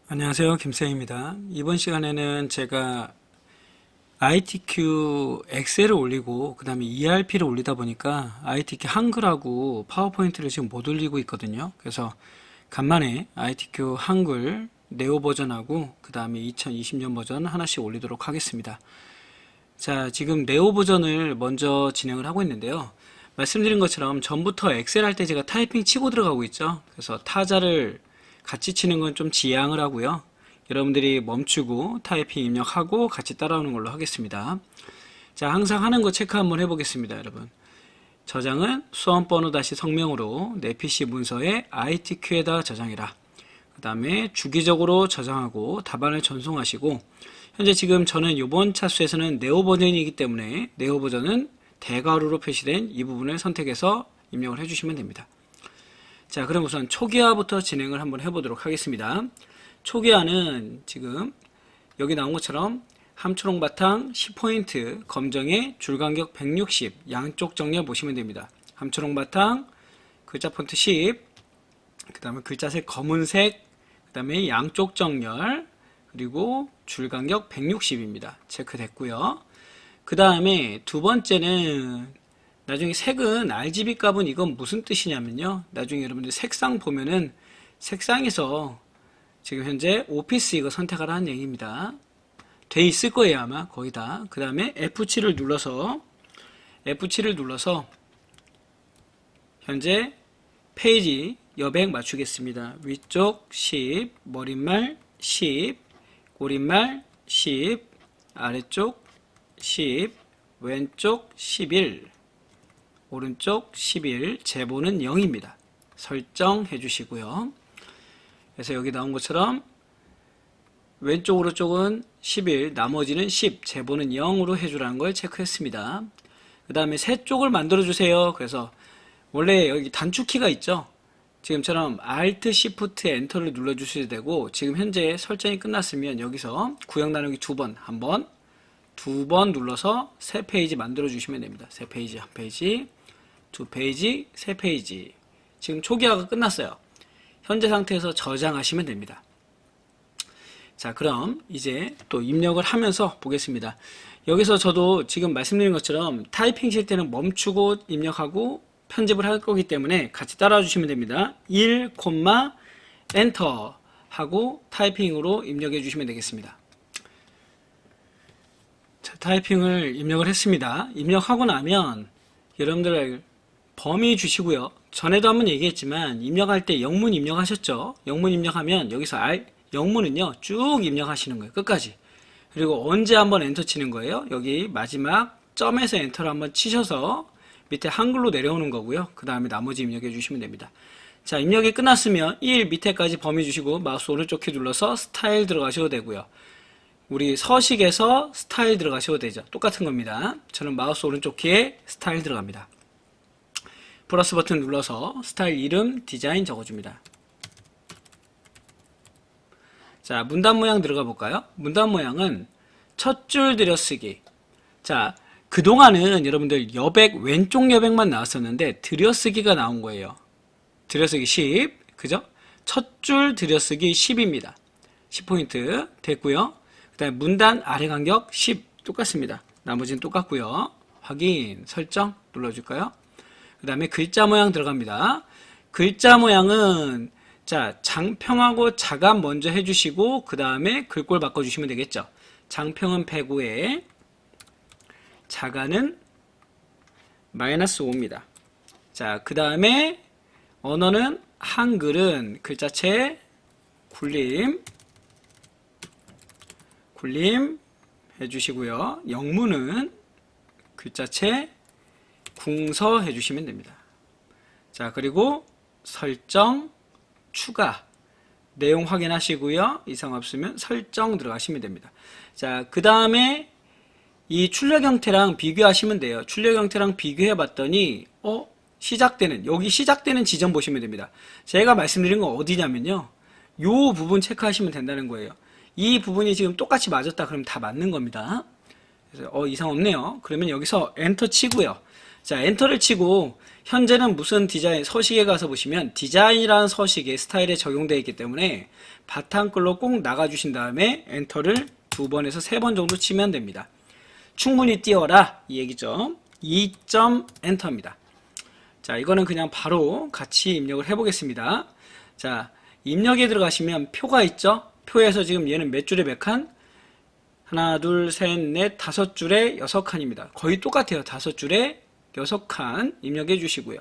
안녕하세요. 김쌤입니다. 이번 시간에는 제가 ITQ 엑셀을 올리고 그 다음에 ERP를 올리다 보니까 ITQ 한글하고 파워포인트를 지금 못 올리고 있거든요. 그래서 간만에 ITQ 한글 네오 버전하고 그 다음에 2020년 버전 하나씩 올리도록 하겠습니다. 자, 지금 네오 버전을 먼저 진행을 하고 있는데요. 말씀드린 것처럼 전부터 엑셀 할 때 제가 타이핑 치고 들어가고 있죠. 그래서 타자를 같이 치는 건 좀 지양을 하고요. 여러분들이 멈추고 타이핑 입력하고 같이 따라오는 걸로 하겠습니다. 자, 항상 하는 거 체크 한번 해보겠습니다, 여러분. 저장은 수험번호 다시 성명으로 내 PC 문서에 ITQ에다 저장해라. 그 다음에 주기적으로 저장하고 답안을 전송하시고, 현재 지금 저는 이번 차수에서는 네오 버전이기 때문에 네오 버전은 대괄호로 표시된 이 부분을 선택해서 입력을 해주시면 됩니다. 자, 그럼 우선 초기화부터 진행을 한번 해보도록 하겠습니다. 초기화는 지금 여기 나온 것처럼 함초록 바탕 10포인트 검정에 줄간격 160 양쪽 정렬 보시면 됩니다. 함초록 바탕 글자 폰트 10, 그 다음에 글자색 검은색, 그 다음에 양쪽 정렬, 그리고 줄간격 160입니다. 체크됐고요. 그 다음에 두 번째는 나중에 색은 RGB 값은 이건 무슨 뜻이냐면요. 나중에 여러분들 색상 보면은 색상에서 지금 현재 오피스 이거 선택하라는 얘기입니다. 돼 있을 거예요, 아마 거의 다. 그 다음에 F7을 눌러서 현재 페이지 여백 맞추겠습니다. 위쪽 10, 머릿말 10, 꼬릿말 10, 아래쪽 10, 왼쪽 11, 오른쪽 11, 제보는 0입니다. 설정해 주시고요. 그래서 여기 나온 것처럼 왼쪽 오른쪽은 11, 나머지는 10, 제보는 0으로 해주라는 걸 체크했습니다. 그 다음에 세 쪽을 만들어 주세요. 그래서 원래 여기 단축키가 있죠. 지금처럼 Alt, Shift, Enter를 눌러주셔야 되고, 지금 현재 설정이 끝났으면 여기서 구역 나누기 두 번 눌러서 세 페이지 만들어 주시면 됩니다. 세 페이지, 한 페이지, 두 페이지, 세 페이지. 지금 초기화가 끝났어요. 현재 상태에서 저장하시면 됩니다. 자, 그럼 이제 또 입력을 하면서 보겠습니다. 여기서 저도 지금 말씀드린 것처럼 타이핑 칠 때는 멈추고 입력하고 편집을 할 거기 때문에 같이 따라와 주시면 됩니다. 1, 엔터 하고 타이핑으로 입력해 주시면 되겠습니다. 자, 타이핑을 입력을 했습니다. 입력하고 나면 여러분들 범위 주시고요. 전에도 한번 얘기했지만 입력할 때 영문 입력하셨죠? 영문 입력하면 여기서 영문은요 쭉 입력하시는 거예요. 끝까지. 그리고 언제 한번 엔터 치는 거예요? 여기 마지막 점에서 엔터를 한번 치셔서 밑에 한글로 내려오는 거고요. 그 다음에 나머지 입력해 주시면 됩니다. 자, 입력이 끝났으면 1 밑에까지 범위 주시고 마우스 오른쪽 키 눌러서 스타일 들어가셔도 되고요. 우리 서식에서 스타일 들어가셔도 되죠. 똑같은 겁니다. 저는 마우스 오른쪽 키에 스타일 들어갑니다. 플러스 버튼 눌러서 스타일 이름, 디자인 적어줍니다. 자, 문단 모양 들어가 볼까요? 문단 모양은 첫 줄 들여쓰기. 자, 그동안은 여러분들 여백, 왼쪽 여백만 나왔었는데 들여쓰기가 나온 거예요. 들여쓰기 10, 그죠? 첫 줄 들여쓰기 10입니다. 10포인트 됐고요. 그 다음에 문단 아래 간격 10 똑같습니다. 나머지는 똑같고요. 확인, 설정 눌러줄까요? 그 다음에 글자 모양 들어갑니다. 글자 모양은 자, 장평하고 자감 먼저 해주시고 그 다음에 글꼴 바꿔주시면 되겠죠. 장평은 105에 자가는 -5입니다. 자, 그 다음에 언어는 한글은 글자체 굴림 해주시고요. 영문은 글자체 궁서 해주시면 됩니다. 자, 그리고 설정 추가 내용 확인하시고요. 이상 없으면 설정 들어가시면 됩니다. 자, 그 다음에 이 출력 형태랑 비교하시면 돼요. 출력 형태랑 비교해 봤더니 여기 시작되는 지점 보시면 됩니다. 제가 말씀드린 건 어디냐면요. 요 부분 체크하시면 된다는 거예요. 이 부분이 지금 똑같이 맞았다 그러면 다 맞는 겁니다. 그래서 이상 없네요. 그러면 여기서 엔터 치고요. 자, 엔터를 치고 현재는 무슨 디자인 서식에 가서 보시면 디자인이라는 서식의 스타일에 적용되어 있기 때문에 바탕글로 꼭 나가 주신 다음에 엔터를 2번에서 3번 정도 치면 됩니다. 충분히 띄워라 이 얘기죠. 2점 엔터입니다. 자, 이거는 그냥 바로 같이 입력을 해 보겠습니다. 자, 입력에 들어가시면 표가 있죠. 표에서 지금 얘는 몇 줄에 몇 칸? 하나, 둘, 셋, 넷, 5줄에 6칸입니다. 거의 똑같아요. 5줄에 6칸 입력해 주시고요.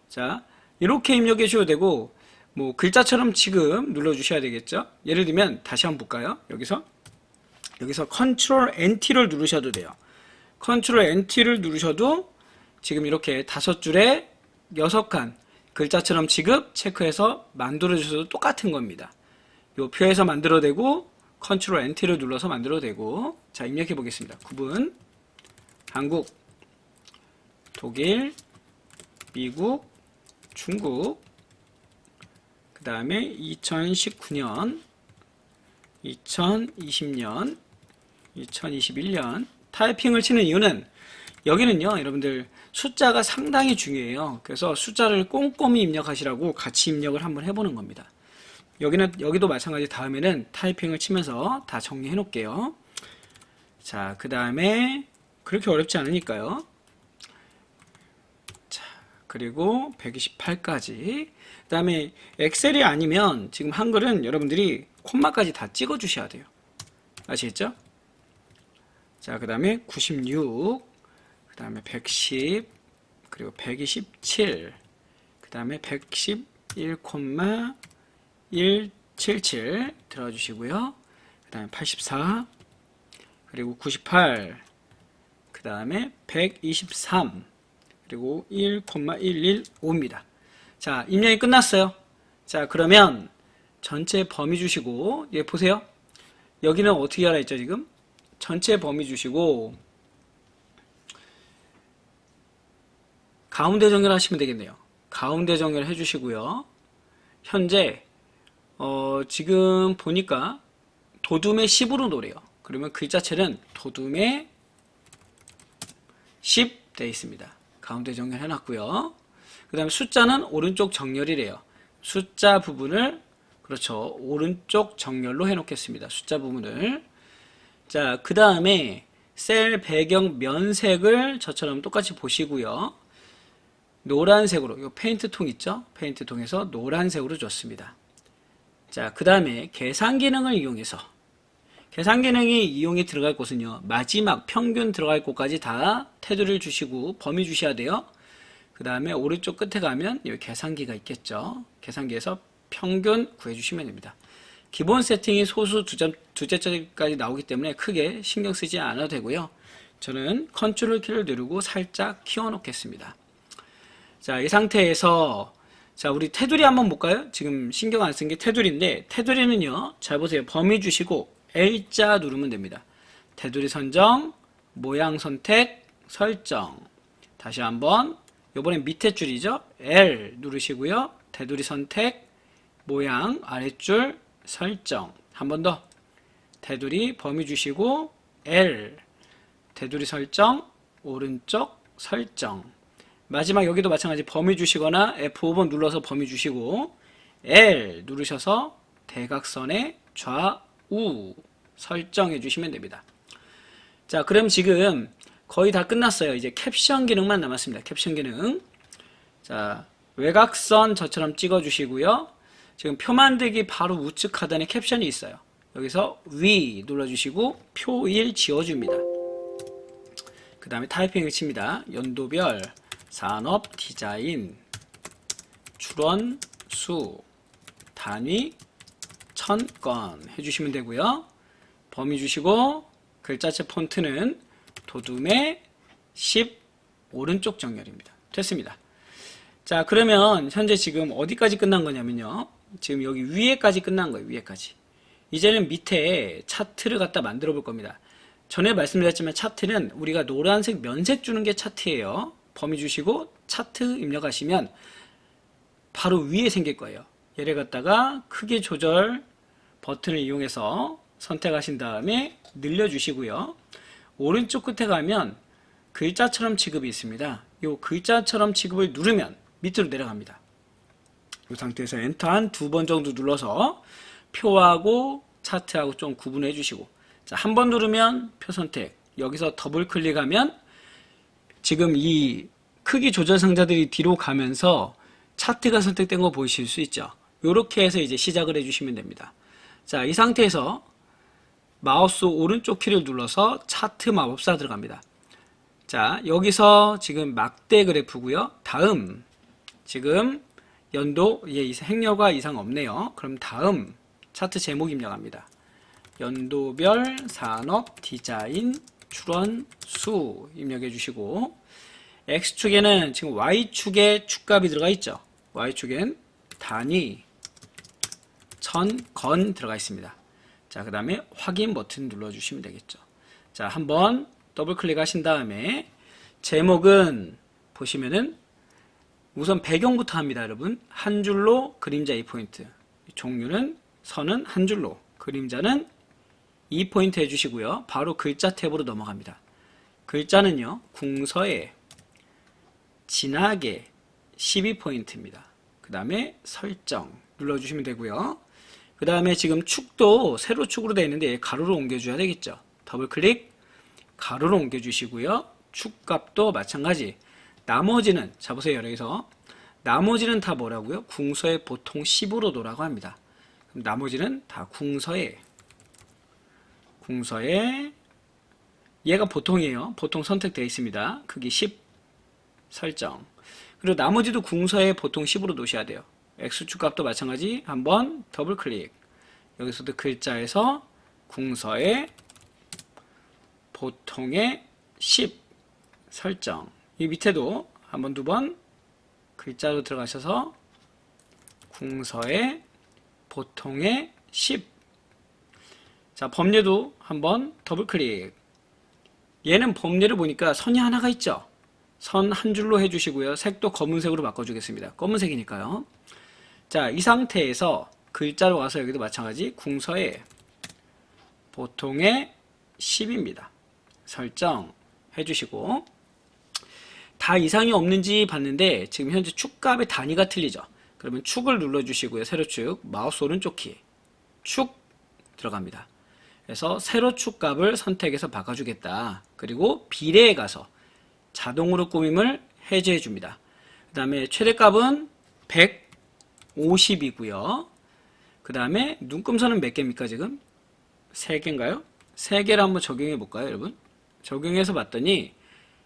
자, 이렇게 입력해 주셔도 되고, 뭐, 글자처럼 지금 눌러 주셔야 되겠죠? 예를 들면, 다시 한번 볼까요? 여기서 컨트롤 NT를 누르셔도 돼요. 컨트롤 NT를 누르셔도 지금 이렇게 5줄에 6칸, 글자처럼 지급 체크해서 만들어 주셔도 똑같은 겁니다. 요 표에서 만들어내고, 컨트롤 NT를 눌러서 만들어내고, 자, 입력해 보겠습니다. 구분, 한국, 독일, 미국, 중국, 그 다음에 2019년, 2020년, 2021년 타이핑을 치는 이유는 여기는요, 여러분들 숫자가 상당히 중요해요. 그래서 숫자를 꼼꼼히 입력하시라고 같이 입력을 한번 해보는 겁니다. 여기도 마찬가지 다음에는 타이핑을 치면서 다 정리해 놓을게요. 자, 그 다음에 그렇게 어렵지 않으니까요. 자, 그리고 128까지. 그 다음에 엑셀이 아니면 지금 한글은 여러분들이 콤마까지 다 찍어 주셔야 돼요. 아시겠죠? 자, 그 다음에 96, 그 다음에 110, 그리고 127, 그 다음에 111,177 들어주시고요. 그 다음에 84, 그리고 98, 그 다음에 123, 그리고 1,115입니다. 자, 입력이 끝났어요. 자, 그러면 전체 범위 주시고, 예, 보세요. 여기는 어떻게 하라 했죠, 지금? 전체 범위 주시고, 가운데 정렬 하시면 되겠네요. 가운데 정렬 해주시고요. 현재, 지금 보니까 도둠의 10으로 노래요. 그러면 글자체는 도둠의 10 되어 있습니다. 가운데 정렬 해놨고요. 그 다음에 숫자는 오른쪽 정렬이래요. 숫자 부분을, 그렇죠, 오른쪽 정렬로 해놓겠습니다. 숫자 부분을. 자, 그 다음에 셀 배경 면색을 저처럼 똑같이 보시고요. 노란색으로, 이 페인트 통 있죠? 페인트 통에서 노란색으로 줬습니다. 자, 그 다음에 계산 기능을 이용해서, 계산 기능이 이용이 들어갈 곳은요, 마지막 평균 들어갈 곳까지 다 테두리를 주시고 범위 주셔야 돼요. 그 다음에 오른쪽 끝에 가면 여기 계산기가 있겠죠. 계산기에서 평균 구해주시면 됩니다. 기본 세팅이 소수 두째 자리까지 나오기 때문에 크게 신경 쓰지 않아도 되고요. 저는 컨트롤 키를 누르고 살짝 키워 놓겠습니다. 자, 이 상태에서 자, 우리 테두리 한번 볼까요? 지금 신경 안 쓴 게 테두리인데, 테두리는요, 잘 보세요. 범위 주시고 L자 누르면 됩니다. 테두리 선정, 모양 선택, 설정. 다시 한번, 요번엔 밑에 줄이죠? L 누르시고요. 테두리 선택, 모양, 아랫줄, 설정. 한 번 더. 테두리 범위 주시고 L, 테두리 설정, 오른쪽 설정. 마지막 여기도 마찬가지 범위 주시거나 F5번 눌러서 범위 주시고 L 누르셔서 대각선의 좌우 설정해 주시면 됩니다. 자, 그럼 지금 거의 다 끝났어요. 이제 캡션 기능만 남았습니다. 캡션 기능. 자, 외곽선 저처럼 찍어 주시고요. 지금 표 만들기 바로 우측 하단에 캡션이 있어요. 여기서 위 눌러주시고 표일 지워줍니다. 그 다음에 타이핑을 칩니다. 연도별, 산업, 디자인, 출원, 수, 단위, 1000건 해주시면 되고요. 범위 주시고 글자체 폰트는 도둠의 10 오른쪽 정렬입니다. 됐습니다. 자, 그러면 현재 지금 어디까지 끝난 거냐면요. 지금 여기 위에까지 끝난 거예요. 위에까지. 이제는 밑에 차트를 갖다 만들어 볼 겁니다. 전에 말씀드렸지만 차트는 우리가 노란색 면색 주는 게 차트예요. 범위 주시고 차트 입력하시면 바로 위에 생길 거예요. 얘를 갖다가 크기 조절 버튼을 이용해서 선택하신 다음에 늘려주시고요. 오른쪽 끝에 가면 글자처럼 지급이 있습니다. 요 글자처럼 취급을 누르면 밑으로 내려갑니다. 이 상태에서 엔터 한 2번 정도 눌러서 표하고 차트하고 좀 구분해 주시고, 자, 한 번 누르면 표 선택, 여기서 더블 클릭하면 지금 이 크기 조절 상자들이 뒤로 가면서 차트가 선택된 거 보실 수 있죠. 요렇게 해서 이제 시작을 해주시면 됩니다. 자, 이 상태에서 마우스 오른쪽 키를 눌러서 차트 마법사 들어갑니다. 자, 여기서 지금 막대 그래프고요. 다음 지금 연도 행여가 이상 없네요. 그럼 다음 차트 제목 입력합니다. 연도별 산업 디자인 출원 수 입력해 주시고, X축에는 지금 Y축에 축값이 들어가 있죠. Y축엔 단위, 천, 건 들어가 있습니다. 자, 그 다음에 확인 버튼 눌러주시면 되겠죠. 자, 한번 더블 클릭하신 다음에 제목은 보시면은 우선 배경부터 합니다, 여러분. 한 줄로 그림자 2포인트. 종류는 선은 한 줄로, 그림자는 2포인트 해주시고요. 바로 글자 탭으로 넘어갑니다. 글자는요, 궁서에 진하게 12포인트입니다. 그 다음에 설정 눌러주시면 되고요. 그 다음에 지금 축도 세로 축으로 되어 있는데 가로로 옮겨줘야 되겠죠. 더블 클릭, 가로로 옮겨주시고요. 축값도 마찬가지. 나머지는, 자 보세요, 여기서 나머지는 다 뭐라고요? 궁서에 보통 10으로 놓으라고 합니다. 그럼 나머지는 다 궁서에 얘가 보통이에요. 보통 선택되어 있습니다. 크기 10 설정. 그리고 나머지도 궁서에 보통 10으로 놓으셔야 돼요. X축 값도 마찬가지. 한번 더블 클릭. 여기서도 글자에서 궁서에 보통의 10 설정. 이 밑에도 한번 2번 글자로 들어가셔서 궁서에 보통의 10. 자, 범례도 한번 더블 클릭. 얘는 범례를 보니까 선이 하나가 있죠. 선 한 줄로 해주시고요. 색도 검은색으로 바꿔주겠습니다. 검은색이니까요. 자, 이 상태에서 글자로 와서 여기도 마찬가지 궁서에 보통의 10입니다. 설정 해주시고, 다 이상이 없는지 봤는데 지금 현재 축값의 단위가 틀리죠. 그러면 축을 눌러주시고요. 세로축 마우스 오른쪽 키 축 들어갑니다. 그래서 세로축 값을 선택해서 바꿔주겠다. 그리고 비례에 가서 자동으로 꾸밈을 해제해 줍니다. 그 다음에 최대값은 150이고요. 그 다음에 눈금선은 몇 개입니까 지금? 3개인가요? 3개를 한번 적용해 볼까요, 여러분? 적용해서 봤더니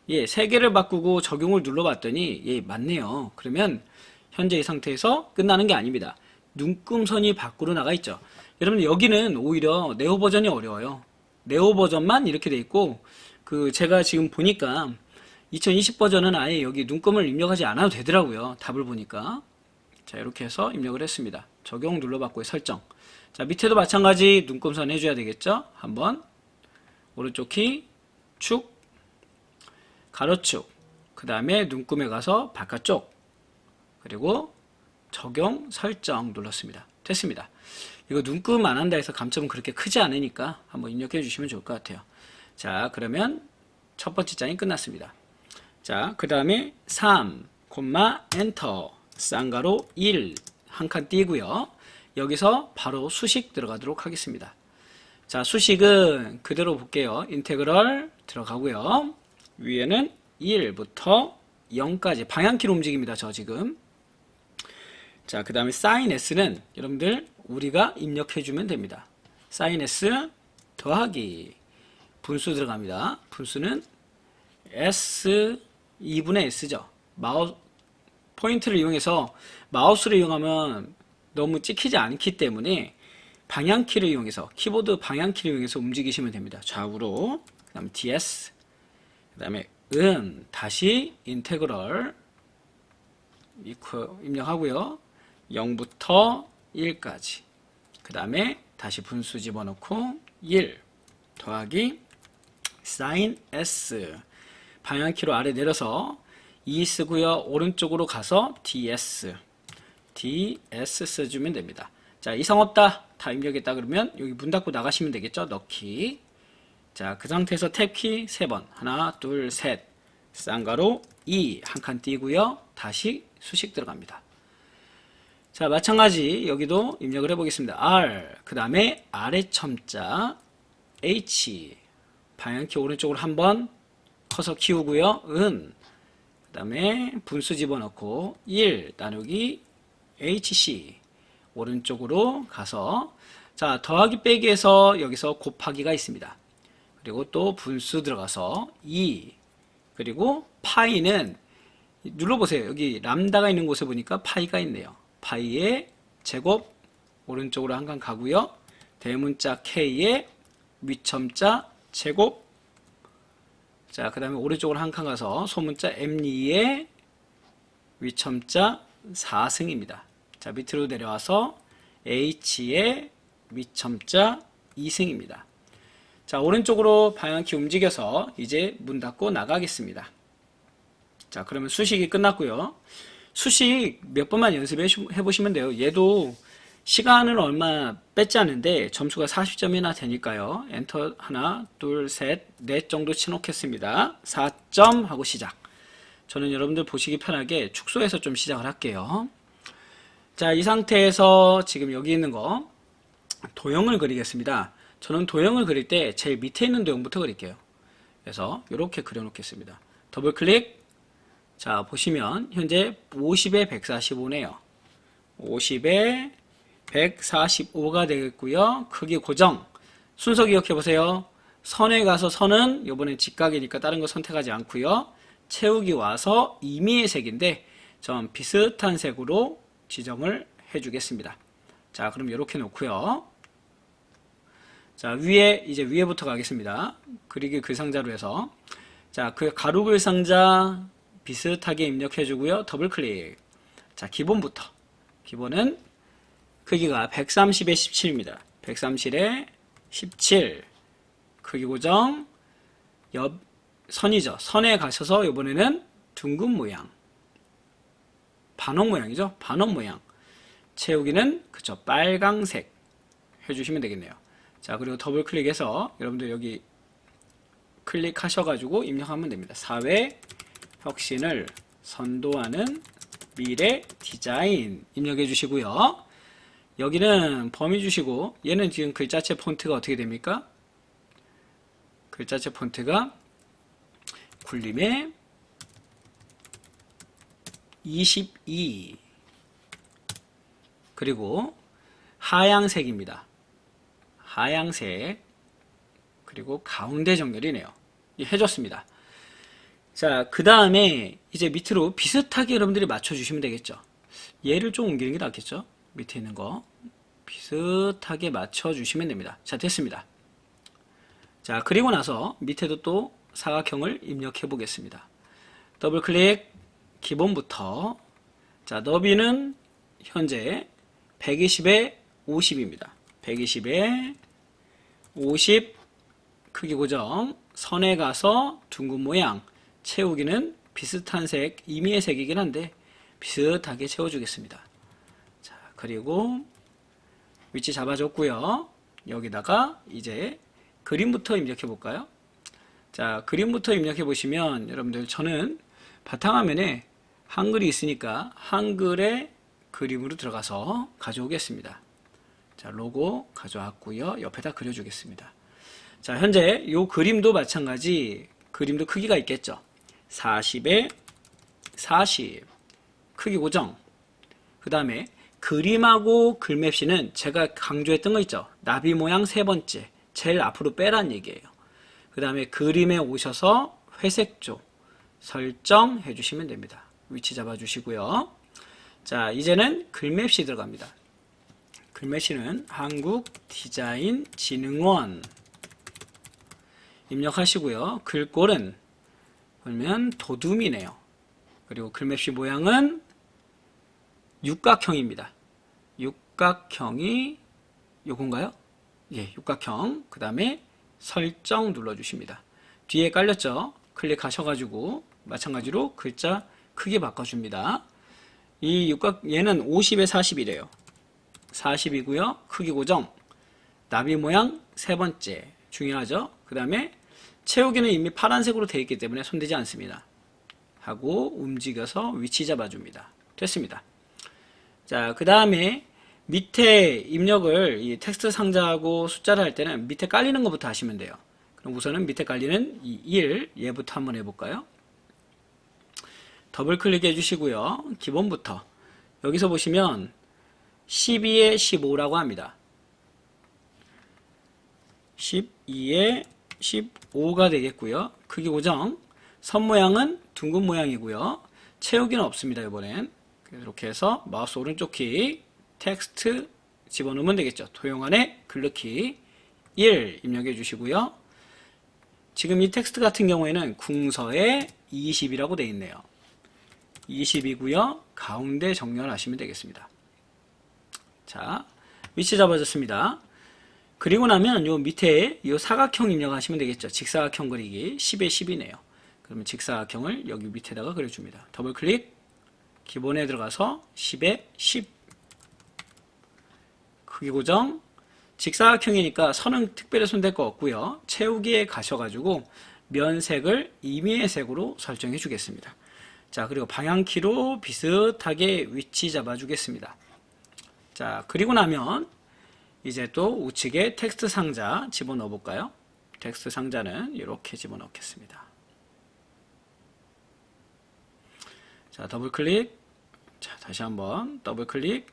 예, 3개를 바꾸고 적용을 눌러봤더니 예, 맞네요. 그러면 현재 이 상태에서 끝나는 게 아닙니다. 눈금선이 밖으로 나가 있죠. 여러분, 여기는 오히려 네오 버전이 어려워요. 네오 버전만 이렇게 돼 있고, 제가 지금 보니까 2020 버전은 아예 여기 눈금을 입력하지 않아도 되더라고요. 답을 보니까. 자, 이렇게 해서 입력을 했습니다. 적용 눌러봤고요. 설정. 자, 밑에도 마찬가지 눈금선 해줘야 되겠죠. 한번 오른쪽 키 축, 가로축, 그 다음에 눈금에 가서 바깥쪽, 그리고 적용 설정 눌렀습니다. 됐습니다. 이거 눈금 안 한다 해서 감점은 그렇게 크지 않으니까 한번 입력해 주시면 좋을 것 같아요. 자, 그러면 첫 번째 장이 끝났습니다. 자, 그 다음에 3, 엔터, 쌍가로 1, 한 칸 띄고요. 여기서 바로 수식 들어가도록 하겠습니다. 자, 수식은 그대로 볼게요. 인테그럴 들어가고요. 위에는 1부터 0까지 방향키로 움직입니다. 저 지금. 자, 그 다음에 sin s는 여러분들 우리가 입력해주면 됩니다. sin s 더하기 분수 들어갑니다. 분수는 s 2분의 s죠. 포인트를 이용해서 마우스를 이용하면 너무 찍히지 않기 때문에 방향키를 이용해서, 키보드 방향키를 이용해서 움직이시면 됩니다. 좌우로. 그 다음에 ds, 그 다음에 다시 인테그럴 입력하고요. 0부터 1까지. 그 다음에 다시 분수 집어넣고 1 더하기 sin s, 방향키로 아래 내려서 2 쓰고요. 오른쪽으로 가서 ds 써주면 됩니다. 자, 이상 없다. 다 입력했다 그러면 여기 문 닫고 나가시면 되겠죠. 넣기. 자, 그 상태에서 탭키 3번. 하나, 둘, 셋. 쌍가로 E 한 칸 띄고요. 다시 수식 들어갑니다. 자, 마찬가지 여기도 입력을 해보겠습니다. R, 그 다음에 아래 첨자 H, 방향키 오른쪽으로 한번 커서 키우고요. 은, 그 다음에 분수 집어넣고 1 나누기 HC 오른쪽으로 가서, 자, 더하기 빼기에서 여기서 곱하기가 있습니다. 그리고 또 분수 들어가서 2, 그리고 파이는 눌러보세요. 여기 람다가 있는 곳에 보니까 파이가 있네요. 파이의 제곱 오른쪽으로 한 칸 가고요. 대문자 K의 위첨자 제곱, 자, 그 다음에 오른쪽으로 한 칸 가서 소문자 M2의 위첨자 4승입니다. 자, 밑으로 내려와서 H의 위첨자 2승입니다. 자, 오른쪽으로 방향키 움직여서 이제 문 닫고 나가겠습니다. 자, 그러면 수식이 끝났고요. 수식 몇 번만 연습해 보시면 돼요. 얘도 시간을 얼마 뺏지 않는데 점수가 40점이나 되니까요. 엔터 하나, 둘, 셋, 넷 정도 치놓겠습니다. 4점 하고 시작. 저는 여러분들 보시기 편하게 축소해서 좀 시작을 할게요. 자, 이 상태에서 지금 여기 있는 거 도형을 그리겠습니다. 저는 도형을 그릴 때 제일 밑에 있는 도형부터 그릴게요. 그래서 이렇게 그려놓겠습니다. 더블 클릭. 자, 보시면 현재 50에 145네요. 50에 145가 되겠고요. 크기 고정. 순서 기억해 보세요. 선에 가서 선은 이번엔 직각이니까 다른 거 선택하지 않고요. 채우기 와서 임의의 색인데 좀 비슷한 색으로 지정을 해주겠습니다. 자, 그럼 이렇게 놓고요. 자, 이제 위에부터 가겠습니다. 그리기 글상자로 해서. 자, 그 가로 글상자 비슷하게 입력해 주고요. 더블 클릭. 자, 기본부터. 기본은 크기가 130에 17입니다. 130에 17. 크기 고정. 옆 선이죠. 선에 가셔서 이번에는 둥근 모양. 반원 모양이죠. 반원 모양. 채우기는 그쵸, 빨강색 해주시면 되겠네요. 자, 그리고 더블 클릭해서 여러분들 여기 클릭하셔가지고 입력하면 됩니다. 사회 혁신을 선도하는 미래 디자인 입력해 주시고요. 여기는 범위 주시고, 얘는 지금 글자체 폰트가 어떻게 됩니까? 글자체 폰트가 굴림의 22, 그리고 하양색입니다. 하양색, 그리고 가운데 정렬이네요. 해줬습니다. 자, 그 다음에 이제 밑으로 비슷하게 여러분들이 맞춰주시면 되겠죠. 얘를 좀 옮기는 게 낫겠죠. 밑에 있는 거 비슷하게 맞춰주시면 됩니다. 자, 됐습니다. 자, 그리고 나서 밑에도 또 사각형을 입력해 보겠습니다. 더블 클릭. 기본부터. 자, 너비는 현재 120에 50입니다. 120에 50. 크기 고정. 선에 가서 둥근 모양. 채우기는 비슷한 색, 임의의 색이긴 한데 비슷하게 채워주겠습니다. 자, 그리고 위치 잡아줬고요. 여기다가 이제 그림부터 입력해 볼까요? 자, 그림부터 입력해 보시면 여러분들, 저는 바탕화면에 한글이 있으니까 한글의 그림으로 들어가서 가져오겠습니다. 자, 로고 가져왔고요. 옆에다 그려주겠습니다. 자, 현재 이 그림도 마찬가지, 그림도 크기가 있겠죠. 40에 40. 크기 고정. 그 다음에 그림하고 글맵시는 제가 강조했던 거 있죠. 나비 모양 세 번째. 제일 앞으로 빼란 얘기예요. 그 다음에 그림에 오셔서 회색조 설정해 주시면 됩니다. 위치 잡아 주시고요. 자, 이제는 글맵시 들어갑니다. 글맵시는 한국디자인진흥원 입력하시고요. 글꼴은 그러면 도둠이네요. 그리고 글맵시 모양은 육각형입니다. 육각형이 요건가요? 예, 육각형. 그 다음에 설정 눌러주십니다. 뒤에 깔렸죠? 클릭하셔가지고 마찬가지로 글자 크기 바꿔줍니다. 이 얘는 50에 40이래요. 40이고요. 크기 고정. 나비 모양 세 번째. 중요하죠? 그 다음에 채우기는 이미 파란색으로 되어 있기 때문에 손대지 않습니다. 하고 움직여서 위치 잡아줍니다. 됐습니다. 자, 그 다음에 밑에 입력을 이 텍스트 상자하고 숫자를 할 때는 밑에 깔리는 것부터 하시면 돼요. 그럼 우선은 밑에 깔리는 이 1, 얘부터 한번 해볼까요? 더블 클릭해 주시고요. 기본부터. 여기서 보시면 12에 15라고 합니다. 12에 15가 되겠고요. 크기 고정. 선 모양은 둥근 모양이고요. 채우기는 없습니다. 이번엔. 이렇게 해서 마우스 오른쪽 키 텍스트 집어넣으면 되겠죠. 도형 안에 글루키 1 입력해 주시고요. 지금 이 텍스트 같은 경우에는 궁서에 20이라고 되어 있네요. 20이고요. 가운데 정렬하시면 되겠습니다. 자, 위치 잡아줬습니다. 그리고 나면 요 밑에 요 사각형 입력하시면 되겠죠. 직사각형 그리기 10에 10이네요. 그러면 직사각형을 여기 밑에다가 그려줍니다. 더블 클릭, 기본에 들어가서 10에 10. 크기 고정. 직사각형이니까 선은 특별히 손댈 거 없고요. 채우기에 가셔가지고 면색을 임의의 색으로 설정해 주겠습니다. 자, 그리고 방향키로 비슷하게 위치 잡아 주겠습니다. 자, 그리고 나면 이제 또 우측에 텍스트 상자 집어넣어 볼까요? 텍스트 상자는 이렇게 집어넣겠습니다. 자, 더블 클릭. 자, 다시 한번 더블 클릭.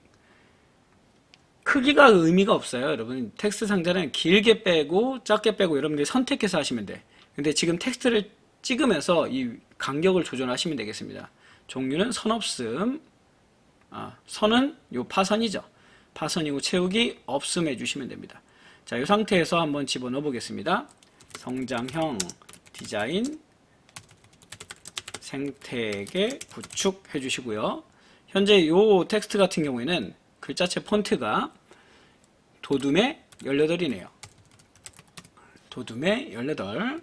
크기가 의미가 없어요. 여러분, 텍스트 상자는 길게 빼고 작게 빼고 여러분들이 선택해서 하시면 돼. 근데 지금 텍스트를 찍으면서 이 간격을 조절하시면 되겠습니다. 종류는 선 없음. 선은 요 파선이죠. 파선이고 채우기 없음 해주시면 됩니다. 자, 이 상태에서 한번 집어넣어 보겠습니다. 성장형 디자인 생태계 구축 해주시고요. 현재 요 텍스트 같은 경우에는 글자체 폰트가 도둠의 18이네요. 도둠의 18이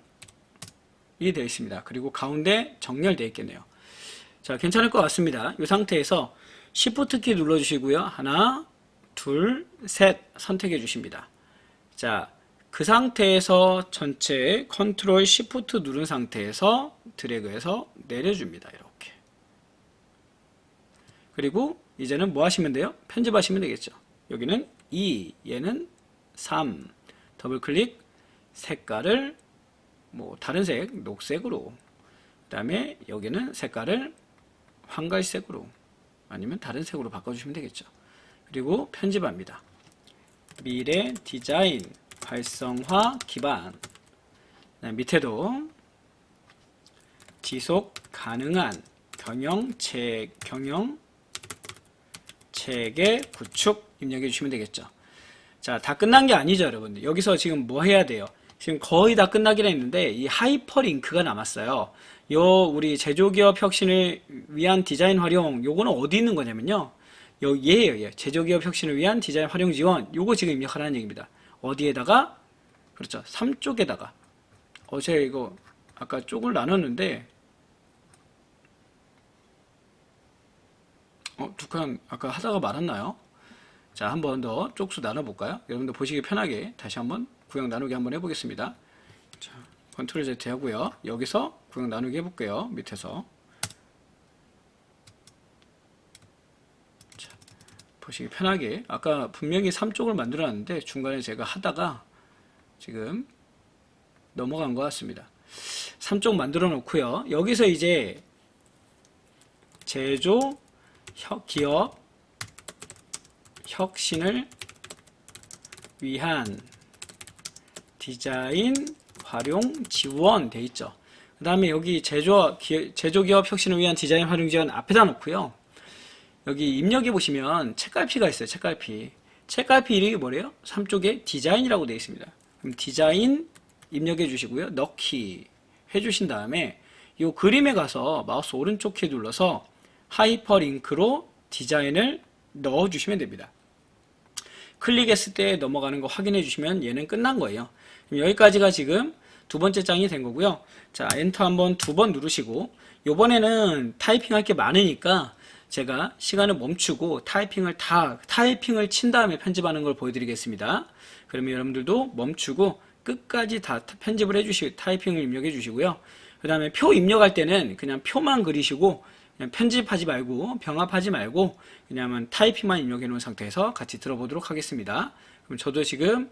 되어 있습니다. 그리고 가운데 정렬되어 있겠네요. 자, 괜찮을 것 같습니다. 이 상태에서 Shift 키 눌러주시고요. 하나, 둘, 셋 선택해 주십니다. 자, 그 상태에서 전체 컨트롤 Shift 누른 상태에서 드래그해서 내려줍니다. 이렇게. 그리고 이제는 뭐 하시면 돼요? 편집하시면 되겠죠. 여기는 2, 얘는 3. 더블 클릭, 색깔을 뭐 다른 색, 녹색으로. 그다음에 여기는 색깔을 황갈색으로 아니면 다른 색으로 바꿔주시면 되겠죠. 그리고 편집합니다. 미래 디자인 활성화 기반. 밑에도 지속 가능한 경영 체계 구축 입력해 주시면 되겠죠. 자, 다 끝난 게 아니죠, 여러분들. 여기서 지금 뭐 해야 돼요? 지금 거의 다 끝나긴 했는데 이 하이퍼링크가 남았어요. 요 우리 제조기업 혁신을 위한 디자인 활용, 요거는 어디 있는 거냐면요. 얘예요, 얘. 제조기업 혁신을 위한 디자인 활용 지원. 요거 지금 입력하라는 얘기입니다. 어디에다가? 그렇죠. 3쪽에다가. 제가 이거 아까 쪽을 나눴는데 두 칸 아까 하다가 말았나요? 자, 한 번 더 쪽수 나눠볼까요? 여러분들 보시기 편하게 다시 한번 구형 나누기 한번 해보겠습니다. 자, 컨트롤 Z 하고요. 여기서 구형 나누기 해볼게요. 밑에서. 자, 보시기 편하게. 아까 분명히 3쪽을 만들어놨는데 중간에 제가 하다가 지금 넘어간 것 같습니다. 3쪽 만들어 놓고요. 여기서 이제 제조 기업 혁신을 위한 디자인 활용 지원 돼 있죠. 그 다음에 여기 제조기업 혁신을 위한 디자인 활용 지원 앞에다 놓고요. 여기 입력해 보시면 책갈피가 있어요. 책갈피 이름이 뭐래요? 3쪽에 디자인이라고 되어 있습니다. 그럼 디자인 입력해 주시고요. 넣기 해 주신 다음에 이 그림에 가서 마우스 오른쪽 키 눌러서 하이퍼링크로 디자인을 넣어 주시면 됩니다. 클릭했을 때 넘어가는 거 확인해 주시면 얘는 끝난 거예요. 여기까지가 지금 두 번째 장이 된 거고요. 자, 엔터 한번 2번 누르시고, 요번에는 타이핑 할 게 많으니까 제가 시간을 멈추고 타이핑을 친 다음에 편집하는 걸 보여드리겠습니다. 그러면 여러분들도 멈추고 끝까지 다 편집을 타이핑을 입력해 주시고요. 그 다음에 표 입력할 때는 그냥 표만 그리시고 그냥 편집하지 말고 병합하지 말고 그냥 타이핑만 입력해 놓은 상태에서 같이 들어보도록 하겠습니다. 그럼 저도 지금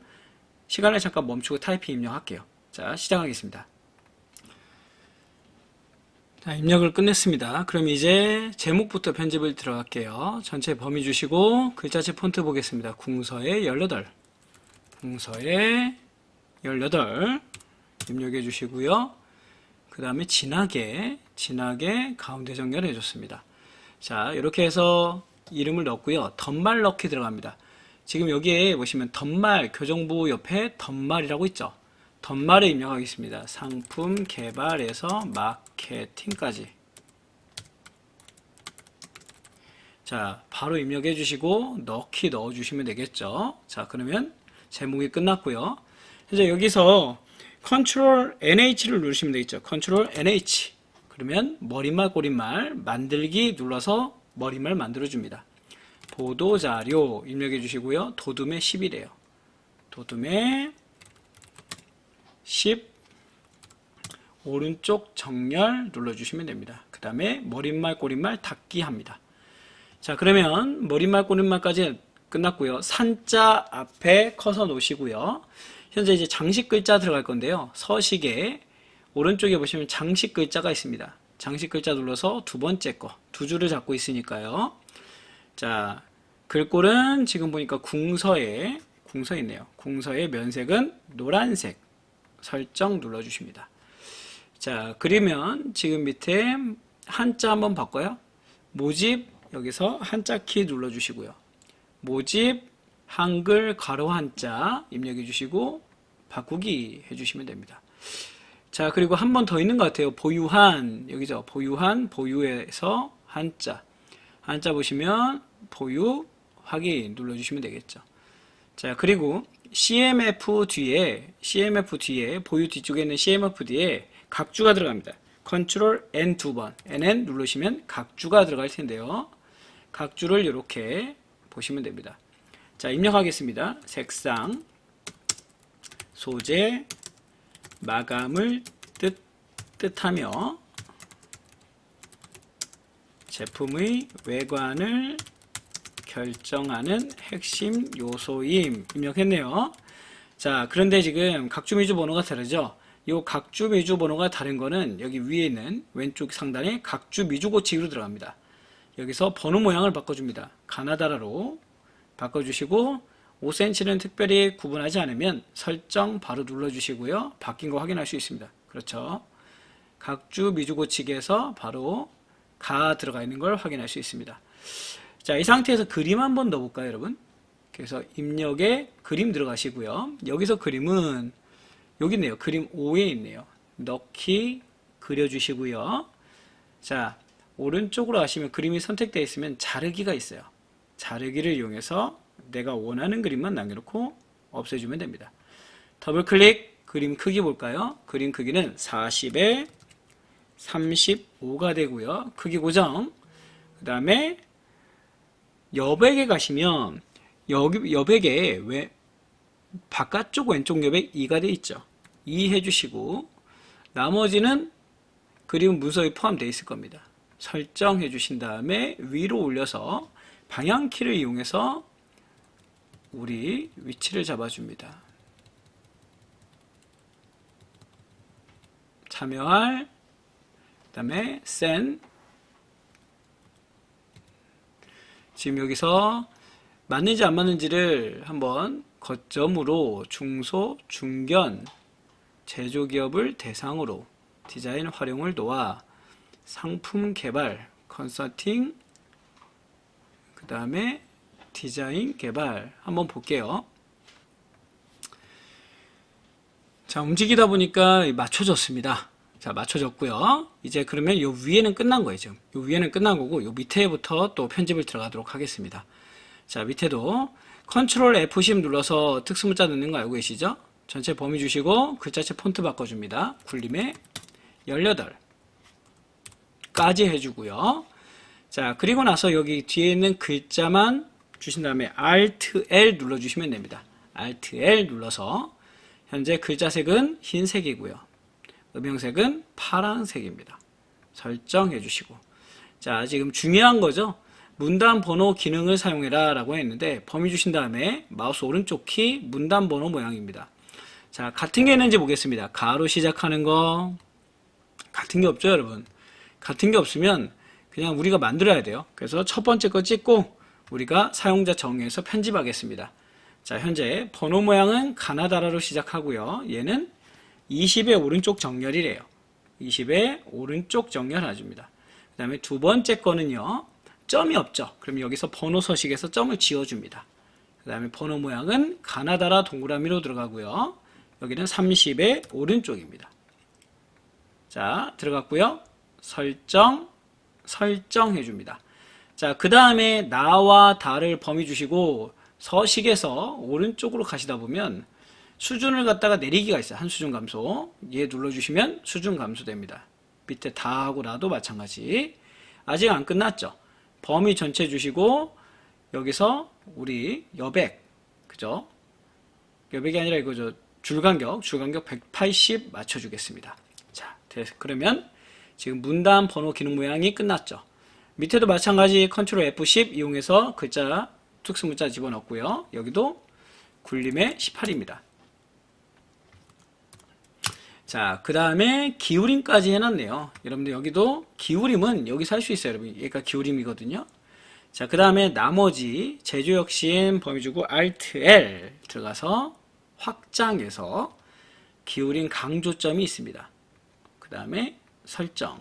시간을 잠깐 멈추고 타이핑 입력할게요. 자, 시작하겠습니다. 자, 입력을 끝냈습니다. 그럼 이제 제목부터 편집을 들어갈게요. 전체 범위 주시고 글자체 폰트 보겠습니다. 궁서에 18, 궁서에 18 입력해 주시고요. 그 다음에 진하게 가운데 정렬해 줬습니다. 자, 이렇게 해서 이름을 넣었고요. 덧말 넣기 들어갑니다. 지금 여기에 보시면 덧말, 교정부 옆에 덧말이라고 있죠. 덧말에 입력하겠습니다. 상품 개발에서 마케팅까지. 자, 바로 입력해 주시고 넣기 넣어 주시면 되겠죠. 자, 그러면 제목이 끝났고요. 이제 여기서 컨트롤 NH를 누르시면 되겠죠. 컨트롤 NH. 그러면 머릿말 꼬릿말 만들기 눌러서 머릿말 만들어줍니다. 보도자료 입력해 주시고요. 도둠의 10이래요. 도둠의 10 오른쪽 정렬 눌러주시면 됩니다. 그 다음에 머릿말 꼬릿말 닫기 합니다. 자, 그러면 머릿말 꼬릿말까지 끝났고요. 산자 앞에 커서 놓으시고요. 현재 이제 장식 글자 들어갈 건데요. 서식에 오른쪽에 보시면 장식 글자가 있습니다. 장식 글자 눌러서 두 번째 거, 두 줄을 잡고 있으니까요. 자, 글꼴은 지금 보니까 궁서에 있네요. 궁서의 면색은 노란색 설정 눌러주십니다. 자, 그리면 지금 밑에 한자 한번 바꿔요. 모집 여기서 한자 키 눌러주시고요. 모집 한글 가로 한자 입력해 주시고 바꾸기 해주시면 됩니다. 자, 그리고 한 번 더 있는 것 같아요. 보유한 여기죠. 보유한 보유에서 한자 보시면 보유 확인 눌러주시면 되겠죠. 자, 그리고 CMF 뒤에 보유 뒤쪽에 있는 CMF 뒤에 각주가 들어갑니다. 컨트롤 N 두 번 NN 누르시면 각주가 들어갈 텐데요. 각주를 이렇게 보시면 됩니다. 자, 입력하겠습니다. 색상, 소재, 마감을 뜻하며 제품의 외관을 결정하는 핵심 요소임 입력했네요. 자, 그런데 지금 각주 미주 번호가 다르죠? 이 각주 미주 번호가 다른 거는 여기 위에 있는 왼쪽 상단에 각주 미주 고치기로 들어갑니다. 여기서 번호 모양을 바꿔줍니다. 가나다라로 바꿔주시고 5cm는 특별히 구분하지 않으면 설정 바로 눌러주시고요. 바뀐 거 확인할 수 있습니다. 그렇죠? 각주 미주 고치기에서 바로 가 들어가 있는 걸 확인할 수 있습니다. 자, 이 상태에서 그림 한번 넣어볼까요, 여러분? 그래서 입력에 그림 들어가시고요. 여기서 그림은 여기 있네요. 그림 5에 있네요. 넣기 그려주시고요. 자, 오른쪽으로 가시면 그림이 선택되어 있으면 자르기가 있어요. 자르기를 이용해서 내가 원하는 그림만 남겨놓고 없애주면 됩니다. 더블 클릭 그림 크기 볼까요? 그림 크기는 40에 35가 되고요. 크기 고정. 그 다음에 여백에 가시면 여기 여백에 바깥쪽 왼쪽 여백 2가 되어 있죠. 2 해주시고 나머지는 그림 문서에 포함되어 있을 겁니다. 설정해 주신 다음에 위로 올려서 방향키를 이용해서 우리 위치를 잡아줍니다. 참여할, 그 다음에 send. 지금 여기서 맞는지 안 맞는지를 한번 거점으로 중소, 중견, 제조기업을 대상으로 디자인 활용을 도와 상품 개발, 컨설팅, 그 다음에 디자인 개발 한번 볼게요. 자, 움직이다 보니까 맞춰졌습니다. 자, 맞춰졌고요. 이제 그러면 요 위에는 끝난 거예요. 지금 요 위에는 끝난 거고 요 밑에부터 또 편집을 들어가도록 하겠습니다. 자, 밑에도 컨트롤 F10 눌러서 특수문자 넣는 거 알고 계시죠? 전체 범위 주시고 글자체 폰트 바꿔줍니다. 굴림에 18까지 해주고요. 자, 그리고 나서 여기 뒤에 있는 글자만 주신 다음에 Alt L 눌러주시면 됩니다. Alt L 눌러서 현재 글자색은 흰색이고요. 음영색은 파란색입니다. 설정해 주시고. 자, 지금 중요한 거죠. 문단 번호 기능을 사용해라 라고 했는데 범위 주신 다음에 마우스 오른쪽 키 문단 번호 모양입니다. 자, 같은 게 있는지 보겠습니다. 가로 시작하는 거 같은 게 없죠, 여러분. 같은 게 없으면 그냥 우리가 만들어야 돼요. 그래서 첫 번째 거 찍고 우리가 사용자 정의에서 편집하겠습니다. 자, 현재 번호 모양은 가나다라로 시작하고요. 얘는 20의 오른쪽 정렬이래요. 20의 오른쪽 정렬 해줍니다. 그 다음에 두 번째 거는요, 점이 없죠. 그럼 여기서 번호 서식에서 점을 지워줍니다. 그 다음에 번호 모양은 가나다라 동그라미로 들어가고요. 여기는 30의 오른쪽입니다. 자, 들어갔고요. 설정해줍니다. 자, 그 다음에 나와 다를 범위 주시고 서식에서 오른쪽으로 가시다 보면 수준을 갖다가 내리기가 있어요. 한 수준 감소. 얘 눌러주시면 수준 감소됩니다. 밑에 다하고 나도 마찬가지. 아직 안 끝났죠. 범위 전체 주시고 여기서 우리 여백, 그죠? 여백이 아니라 이거죠. 줄간격 180 맞춰주겠습니다. 자, 그러면 지금 문단 번호 기능 모양이 끝났죠. 밑에도 마찬가지 컨트롤 F10 이용해서 글자 특수문자 집어넣고요. 여기도 굴림의 18입니다. 자, 그 다음에 기울임까지 해놨네요. 여러분들 여기도 기울임은 여기서 할 수 있어요. 여러분 얘가 기울임이거든요. 자, 그 다음에 나머지 제조혁신 범위 주고 Alt L 들어가서 확장해서 기울임 강조점이 있습니다. 그 다음에 설정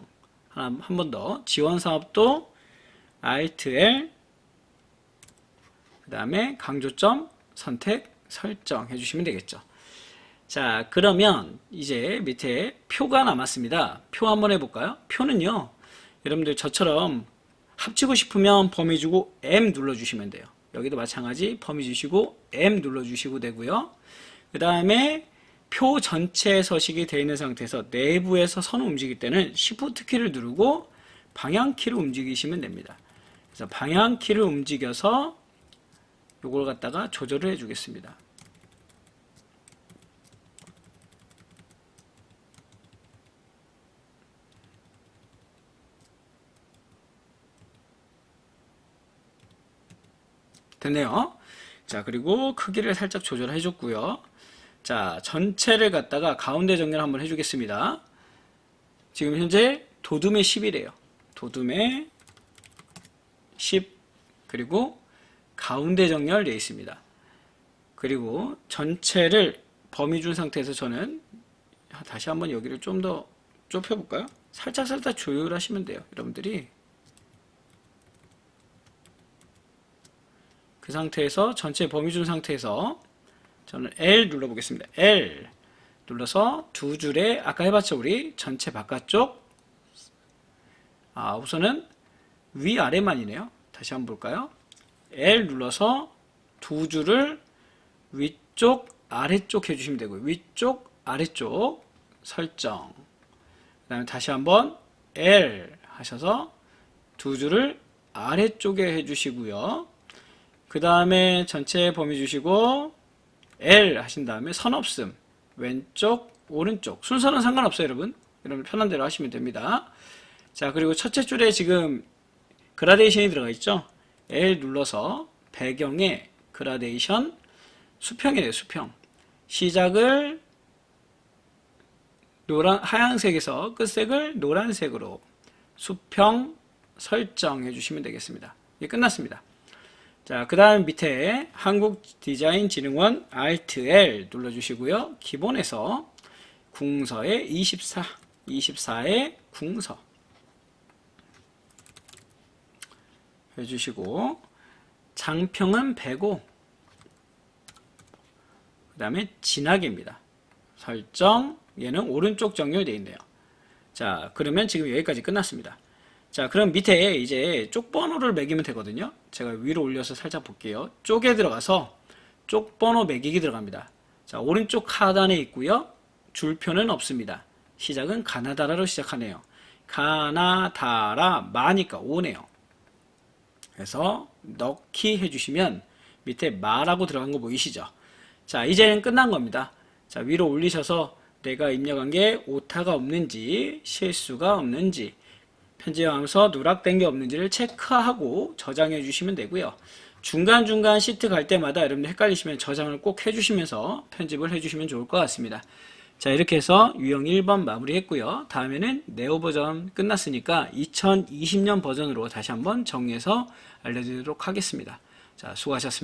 한 번 더 지원사업도 Alt L 그 다음에 강조점 선택 설정 해주시면 되겠죠. 자, 그러면 이제 밑에 표가 남았습니다. 표 한번 해볼까요? 표는요, 여러분들 저처럼 합치고 싶으면 범위 주고 M 눌러주시면 돼요. 여기도 마찬가지 범위 주시고 M 눌러주시고 되고요. 그 다음에 표 전체 서식이 되어 있는 상태에서 내부에서 선을 움직일 때는 Shift 키를 누르고 방향 키를 움직이시면 됩니다. 그래서 방향 키를 움직여서 요걸 갖다가 조절을 해주겠습니다. 됐네요. 자, 그리고 크기를 살짝 조절해 줬고요. 자, 전체를 갖다가 가운데 정렬 한번 해주겠습니다. 지금 현재 도둠의 10이래요. 도둠의 10 그리고 가운데 정렬 되어 있습니다. 그리고 전체를 범위 준 상태에서 저는 다시 한번 여기를 좀 더 좁혀볼까요? 살짝 조율하시면 돼요. 여러분들이 그 상태에서 전체 범위 준 상태에서 저는 L 눌러보겠습니다. L 눌러서 두 줄에 아까 해봤죠 우리 전체 바깥쪽 우선은 위아래만이네요. 다시 한번 볼까요? L 눌러서 두 줄을 위쪽 아래쪽 해주시면 되고요. 위쪽 아래쪽 설정 그 다음에 다시 한번 L 하셔서 두 줄을 아래쪽에 해주시고요. 그 다음에 전체 범위 주시고 L 하신 다음에 선 없음 왼쪽 오른쪽 순서는 상관없어요. 여러분 편한 대로 하시면 됩니다. 자, 그리고 첫째 줄에 지금 그라데이션이 들어가 있죠. L 눌러서 배경에 그라데이션 수평이래요. 수평 시작을 하얀색에서 끝색을 노란색으로 수평 설정해 주시면 되겠습니다. 이게 끝났습니다. 자, 그 다음 밑에 한국디자인진흥원 Alt L 눌러주시고요. 기본에서 궁서에 24의 궁서 해주시고 장평은 105 그 다음에 진하게입니다. 설정 얘는 오른쪽 정렬되어 있네요. 자, 그러면 지금 여기까지 끝났습니다. 자, 그럼 밑에 이제 쪽 번호를 매기면 되거든요. 제가 위로 올려서 살짝 볼게요. 쪽에 들어가서 쪽 번호 매기기 들어갑니다. 자, 오른쪽 하단에 있고요. 줄표는 없습니다. 시작은 가나다라로 시작하네요. 가나다라 마니까 5네요. 그래서 넣기 해주시면 밑에 마라고 들어간 거 보이시죠? 자, 이제는 끝난 겁니다. 자, 위로 올리셔서 내가 입력한 게 오타가 없는지 실수가 없는지 편집하면서 누락된 게 없는지를 체크하고 저장해 주시면 되고요. 중간중간 시트 갈 때마다 여러분들 헷갈리시면 저장을 꼭 해주시면서 편집을 해주시면 좋을 것 같습니다. 자, 이렇게 해서 유형 1번 마무리했고요. 다음에는 네오 버전 끝났으니까 2020년 버전으로 다시 한번 정리해서 알려드리도록 하겠습니다. 자, 수고하셨습니다.